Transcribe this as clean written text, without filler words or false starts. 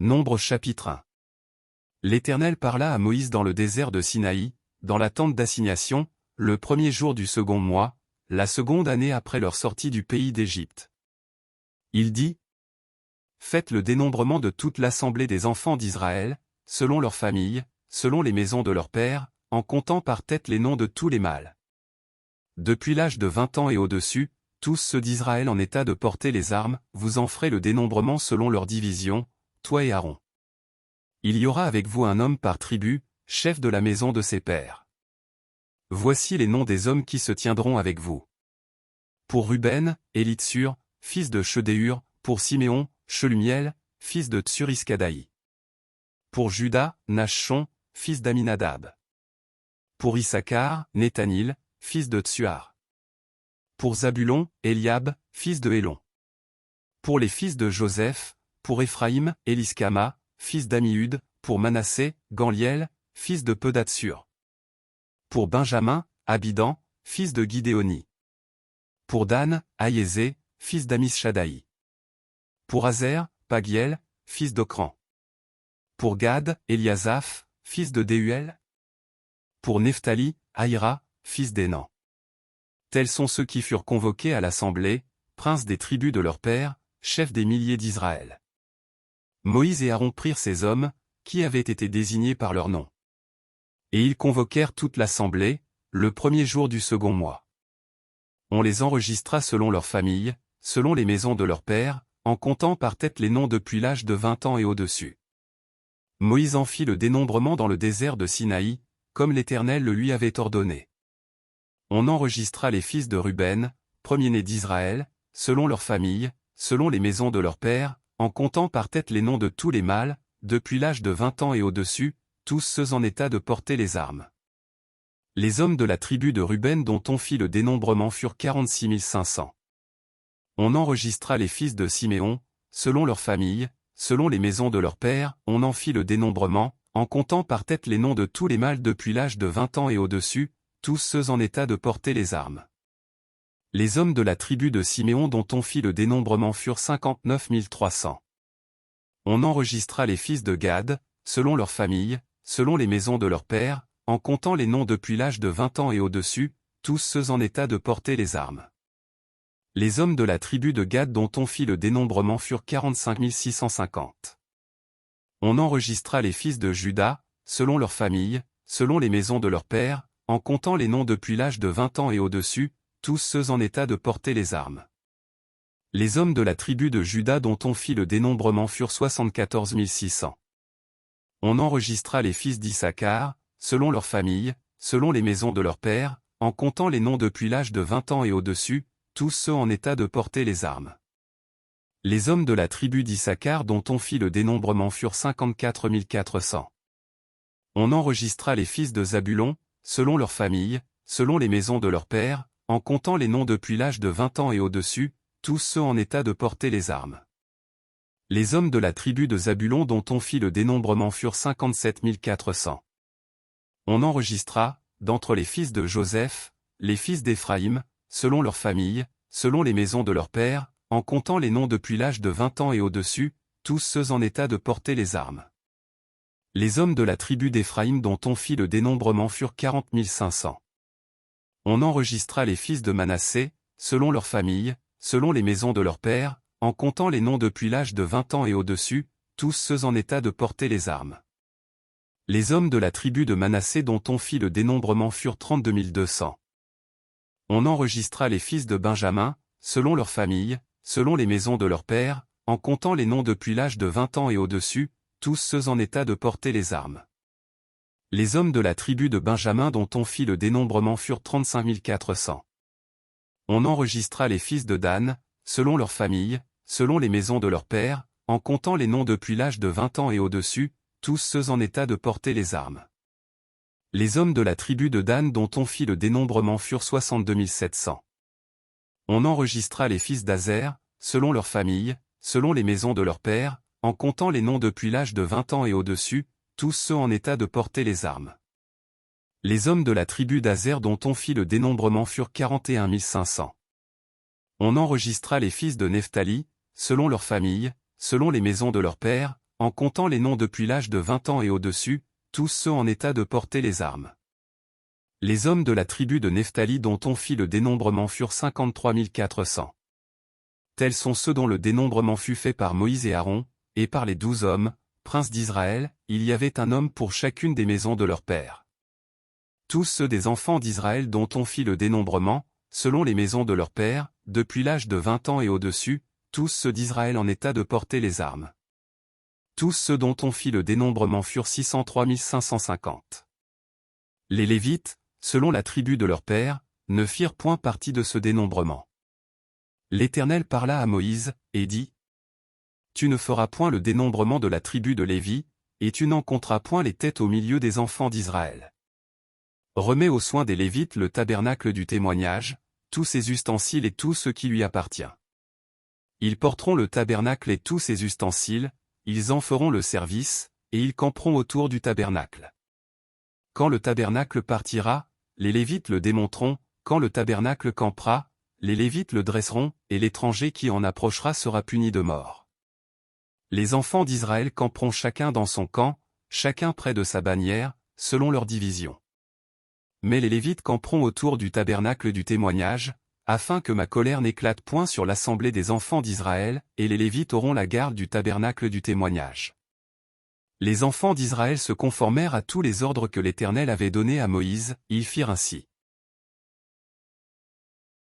Nombre chapitre 1. L'Éternel parla à Moïse dans le désert de Sinaï, dans la tente d'assignation, le premier jour du second mois, la seconde année après leur sortie du pays d'Égypte. Il dit : Faites le dénombrement de toute l'assemblée des enfants d'Israël, selon leurs familles, selon les maisons de leurs pères, en comptant par tête les noms de tous les mâles. Depuis l'âge de 20 ans et au-dessus, tous ceux d'Israël en état de porter les armes, vous en ferez le dénombrement selon leur division, toi et Aaron. Il y aura avec vous un homme par tribu, chef de la maison de ses pères. Voici les noms des hommes qui se tiendront avec vous. Pour Ruben, Élitsur, fils de Shedéur, pour Siméon, Shelumiel, fils de Tsuriskadaï. Pour Juda, Nachshon, fils d'Aminadab. Pour Issachar, Nethanil, fils de Tsuar. Pour Zabulon, Eliab, fils de Hélon. Pour les fils de Joseph, pour Éphraïm, Éliskama, fils d'Amihud, pour Manassé, Gamliel, fils de Pedatsur. Pour Benjamin, Abidan, fils de Gidéoni. Pour Dan, Aïezé, fils d'Amishadaï. Pour Azer, Pagiel, fils d'Ocran. Pour Gad, Eliasaph, fils de Déuel. Pour Nephtali, Aïra, fils d'Énan. Tels sont ceux qui furent convoqués à l'assemblée, princes des tribus de leurs pères, chefs des milliers d'Israël. Moïse et Aaron prirent ces hommes, qui avaient été désignés par leur nom. Et ils convoquèrent toute l'assemblée, le premier jour du second mois. On les enregistra selon leurs familles, selon les maisons de leurs pères, en comptant par tête les noms depuis l'âge de 20 ans et au-dessus. Moïse en fit le dénombrement dans le désert de Sinaï, comme l'Éternel le lui avait ordonné. On enregistra les fils de Ruben, premier-nés d'Israël, selon leurs familles, selon les maisons de leurs pères, en comptant par tête les noms de tous les mâles, depuis l'âge de 20 ans et au-dessus, tous ceux en état de porter les armes. Les hommes de la tribu de Ruben dont on fit le dénombrement furent 46 500. On enregistra les fils de Siméon, selon leurs familles, selon les maisons de leurs pères, on en fit le dénombrement, en comptant par tête les noms de tous les mâles depuis l'âge de 20 ans et au-dessus, tous ceux en état de porter les armes. Les hommes de la tribu de Siméon dont on fit le dénombrement furent 59 300. On enregistra les fils de Gad, selon leurs familles, selon les maisons de leurs pères, en comptant les noms depuis l'âge de 20 ans et au-dessus, tous ceux en état de porter les armes. Les hommes de la tribu de Gad dont on fit le dénombrement furent 45 650. On enregistra les fils de Juda, selon leurs familles, selon les maisons de leurs pères, en comptant les noms depuis l'âge de 20 ans et au-dessus, tous ceux en état de porter les armes. Les hommes de la tribu de Juda dont on fit le dénombrement furent 74 600. On enregistra les fils d'Issachar, selon leurs familles, selon les maisons de leurs pères, en comptant les noms depuis l'âge de 20 ans et au-dessus, tous ceux en état de porter les armes. Les hommes de la tribu d'Issachar dont on fit le dénombrement furent 54 400. On enregistra les fils de Zabulon, selon leurs familles, selon les maisons de leurs pères, en comptant les noms depuis l'âge de 20 ans et au-dessus, tous ceux en état de porter les armes. Les hommes de la tribu de Zabulon dont on fit le dénombrement furent 57 400. On enregistra, d'entre les fils de Joseph, les fils d'Éphraïm, selon leurs familles, selon les maisons de leurs pères, en comptant les noms depuis l'âge de 20 ans et au-dessus, tous ceux en état de porter les armes. Les hommes de la tribu d'Éphraïm dont on fit le dénombrement furent 40 500. On enregistra les fils de Manassé, selon leurs familles, selon les maisons de leurs pères, en comptant les noms depuis l'âge de 20 ans et au-dessus, tous ceux en état de porter les armes. Les hommes de la tribu de Manassé dont on fit le dénombrement furent 32 200. On enregistra les fils de Benjamin, selon leurs familles, selon les maisons de leurs pères, en comptant les noms depuis l'âge de 20 ans et au-dessus, tous ceux en état de porter les armes. Les hommes de la tribu de Benjamin dont on fit le dénombrement furent 35 400. On enregistra les fils de Dan, selon leurs familles, selon les maisons de leurs pères, en comptant les noms depuis l'âge de 20 ans et au-dessus, tous ceux en état de porter les armes. Les hommes de la tribu de Dan dont on fit le dénombrement furent 62 700. On enregistra les fils d'Azer, selon leurs familles, selon les maisons de leurs pères, en comptant les noms depuis l'âge de 20 ans et au-dessus, tous ceux en état de porter les armes. Les hommes de la tribu d'Azer dont on fit le dénombrement furent 41 500. On enregistra les fils de Nephtali, selon leurs familles, selon les maisons de leurs pères, en comptant les noms depuis l'âge de 20 ans et au-dessus, tous ceux en état de porter les armes. Les hommes de la tribu de Nephtali dont on fit le dénombrement furent 53 400. Tels sont ceux dont le dénombrement fut fait par Moïse et Aaron, et par les 12 hommes, princes d'Israël, il y avait un homme pour chacune des maisons de leur père. Tous ceux des enfants d'Israël dont on fit le dénombrement, selon les maisons de leur père, depuis l'âge de 20 ans et au-dessus, tous ceux d'Israël en état de porter les armes. Tous ceux dont on fit le dénombrement furent 603 550. Les Lévites, selon la tribu de leur père, ne firent point partie de ce dénombrement. L'Éternel parla à Moïse, et dit : Tu ne feras point le dénombrement de la tribu de Lévi, et tu n'en compteras point les têtes au milieu des enfants d'Israël. Remets aux soins des Lévites le tabernacle du témoignage, tous ses ustensiles et tout ce qui lui appartient. Ils porteront le tabernacle et tous ses ustensiles, ils en feront le service, et ils camperont autour du tabernacle. Quand le tabernacle partira, les Lévites le démonteront, quand le tabernacle campera, les Lévites le dresseront, et l'étranger qui en approchera sera puni de mort. Les enfants d'Israël camperont chacun dans son camp, chacun près de sa bannière, selon leur division. Mais les Lévites camperont autour du tabernacle du témoignage, afin que ma colère n'éclate point sur l'assemblée des enfants d'Israël, et les Lévites auront la garde du tabernacle du témoignage. Les enfants d'Israël se conformèrent à tous les ordres que l'Éternel avait donnés à Moïse, ils firent ainsi.